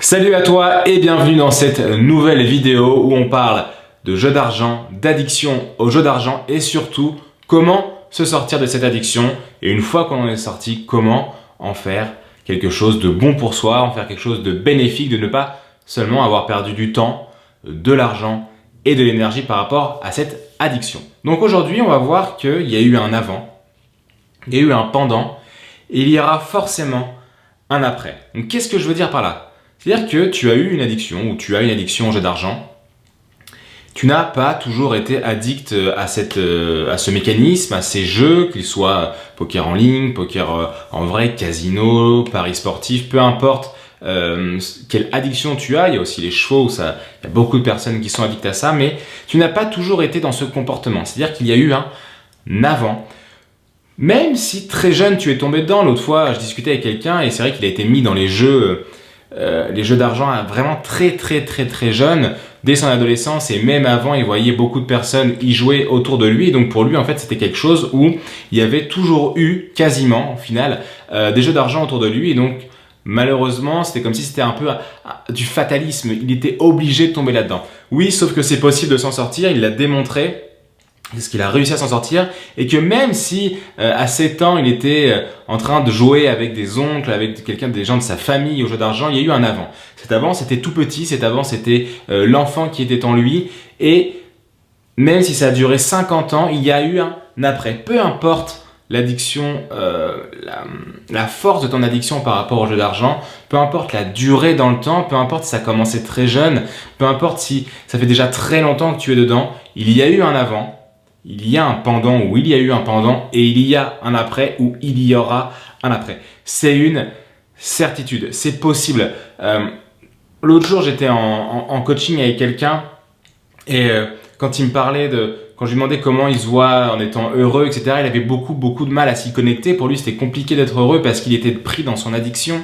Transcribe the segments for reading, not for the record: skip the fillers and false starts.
Salut à toi et bienvenue dans cette nouvelle vidéo où on parle de jeux d'argent, d'addiction aux jeux d'argent et surtout comment se sortir de cette addiction et une fois qu'on en est sorti, comment en faire quelque chose de bon pour soi, en faire quelque chose de bénéfique, de ne pas seulement avoir perdu du temps, de l'argent et de l'énergie par rapport à cette addiction. Donc aujourd'hui on va voir qu'il y a eu un avant, il y a eu un pendant et il y aura forcément un après. Donc qu'est-ce que je veux dire par là ? C'est-à-dire que tu as eu une addiction ou tu as une addiction au jeu d'argent. Tu n'as pas toujours été addict à ce mécanisme, à ces jeux, qu'ils soient poker en ligne, poker en vrai, casino, paris sportifs, peu importe quelle addiction tu as. Il y a aussi les chevaux, il y a beaucoup de personnes qui sont addictes à ça, mais tu n'as pas toujours été dans ce comportement. C'est-à-dire qu'il y a eu un avant. Même si très jeune tu es tombé dedans, l'autre fois je discutais avec quelqu'un et c'est vrai qu'il a été mis dans les jeux d'argent vraiment très jeune, dès son adolescence et même avant, il voyait beaucoup de personnes y jouer autour de lui. Et donc pour lui, en fait, c'était quelque chose où il y avait toujours eu, quasiment, au final, des jeux d'argent autour de lui. Et donc, malheureusement, c'était comme si c'était un peu du fatalisme. Il était obligé de tomber là-dedans. Oui, sauf que c'est possible de s'en sortir. Il l'a démontré. Parce qu'il a réussi à s'en sortir et que même si à 7 ans il était en train de jouer avec des oncles, avec des gens de sa famille au jeu d'argent, il y a eu un avant. Cet avant c'était tout petit, cet avant c'était l'enfant qui était en lui et même si ça a duré 50 ans, il y a eu un après. Peu importe l'addiction, la force de ton addiction par rapport au jeu d'argent, peu importe la durée dans le temps, peu importe si ça a commencé très jeune, peu importe si ça fait déjà très longtemps que tu es dedans, il y a eu un avant. Il y a un pendant ou il y a eu un pendant et il y a un après ou il y aura un après. C'est une certitude, c'est possible. L'autre jour, j'étais en coaching avec quelqu'un et quand il me parlait quand je lui demandais comment il se voit en étant heureux, etc., il avait beaucoup de mal à s'y connecter. Pour lui, c'était compliqué d'être heureux parce qu'il était pris dans son addiction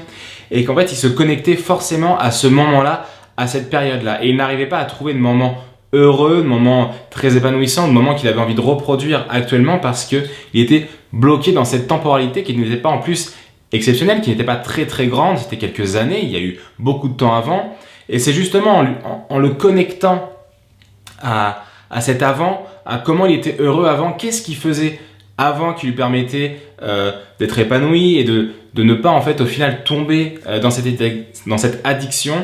et qu'en fait, il se connectait forcément à ce moment-là, à cette période-là. Et il n'arrivait pas à trouver de moment heureux, de moments très épanouissants, de moments qu'il avait envie de reproduire actuellement parce qu'il était bloqué dans cette temporalité qui n'était pas en plus exceptionnelle, qui n'était pas très grande, c'était quelques années, il y a eu beaucoup de temps avant. Et c'est justement en le connectant à cet avant, à comment il était heureux avant, qu'est-ce qu'il faisait avant qui lui permettait d'être épanoui et de ne pas en fait au final tomber dans cette addiction.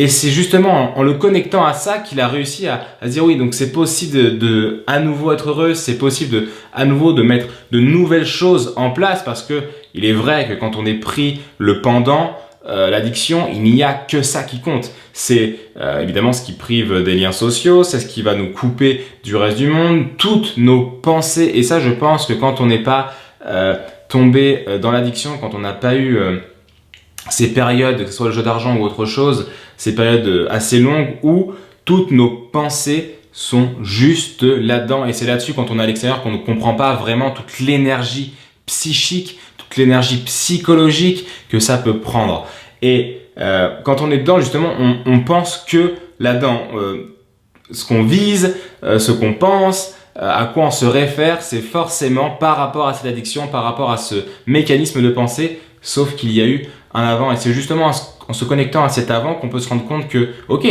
Et c'est justement en le connectant à ça qu'il a réussi à dire oui, donc c'est possible de à nouveau être heureux, c'est possible à nouveau de mettre de nouvelles choses en place parce que il est vrai que quand on est pris le pendant, l'addiction, il n'y a que ça qui compte. C'est évidemment ce qui prive des liens sociaux, c'est ce qui va nous couper du reste du monde, toutes nos pensées. Et ça, je pense que quand on n'est pas tombé dans l'addiction, quand on n'a pas eu ces périodes, que ce soit le jeu d'argent ou autre chose, ces périodes assez longues où toutes nos pensées sont juste là-dedans. Et c'est là-dessus, quand on est à l'extérieur, qu'on ne comprend pas vraiment toute l'énergie psychique, toute l'énergie psychologique que ça peut prendre. Et quand on est dedans, justement, on pense que là-dedans, ce qu'on vise, ce qu'on pense, à quoi on se réfère, c'est forcément par rapport à cette addiction, par rapport à ce mécanisme de pensée, sauf qu'il y a eu un avant. Et c'est justement en se connectant à cet avant qu'on peut se rendre compte que, ok,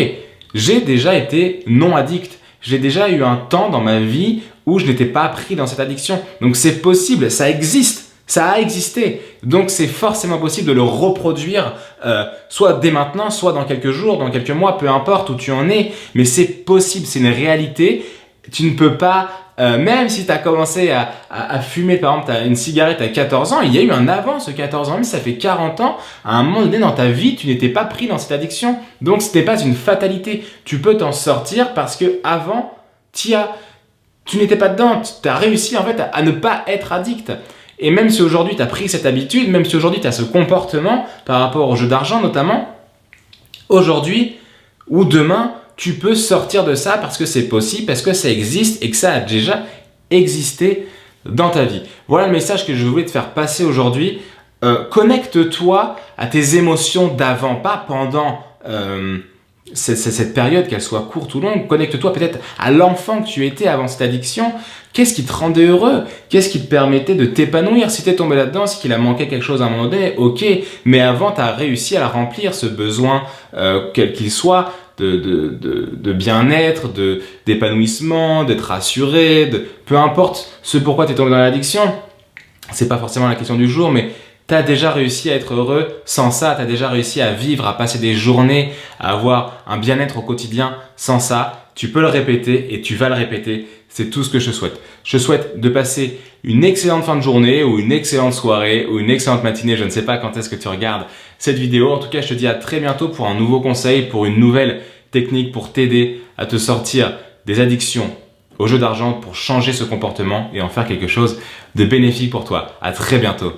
j'ai déjà été non addict. J'ai déjà eu un temps dans ma vie où je n'étais pas pris dans cette addiction. Donc c'est possible, ça existe, ça a existé. Donc c'est forcément possible de le reproduire, soit dès maintenant, soit dans quelques jours, dans quelques mois, peu importe où tu en es. Mais c'est possible, c'est une réalité. Tu ne peux pas, même si tu as commencé à fumer, par exemple, une cigarette à 14 ans, il y a eu un avant ce 14 ans, même si ça fait 40 ans, à un moment donné dans ta vie, tu n'étais pas pris dans cette addiction. Donc ce n'est pas une fatalité. Tu peux t'en sortir parce que avant, tu n'étais pas dedans. Tu as réussi en fait à ne pas être addict. Et même si aujourd'hui tu as pris cette habitude, même si aujourd'hui tu as ce comportement par rapport au jeu d'argent notamment, aujourd'hui ou demain, tu peux sortir de ça parce que c'est possible, parce que ça existe et que ça a déjà existé dans ta vie. Voilà le message que je voulais te faire passer aujourd'hui. Connecte-toi à tes émotions d'avant, pas pendant cette période, qu'elle soit courte ou longue, connecte-toi peut-être à l'enfant que tu étais avant cette addiction. Qu'est-ce qui te rendait heureux? Qu'est-ce qui te permettait de t'épanouir? Si t'es tombé là-dedans, c'est qu'il a manqué quelque chose à un moment donné, ok, mais avant, tu as réussi à la remplir, ce besoin, quel qu'il soit, de bien-être, d'épanouissement, d'être rassuré, peu importe ce pourquoi tu es tombé dans l'addiction. C'est pas forcément la question du jour, mais tu as déjà réussi à être heureux sans ça, tu as déjà réussi à vivre, à passer des journées, à avoir un bien-être au quotidien sans ça. Tu peux le répéter et tu vas le répéter. C'est tout ce que je te souhaite. Je te souhaite de passer une excellente fin de journée ou une excellente soirée ou une excellente matinée. Je ne sais pas quand est-ce que tu regardes cette vidéo. En tout cas, je te dis à très bientôt pour un nouveau conseil, pour une nouvelle technique pour t'aider à te sortir des addictions au jeu d'argent, pour changer ce comportement et en faire quelque chose de bénéfique pour toi. À très bientôt.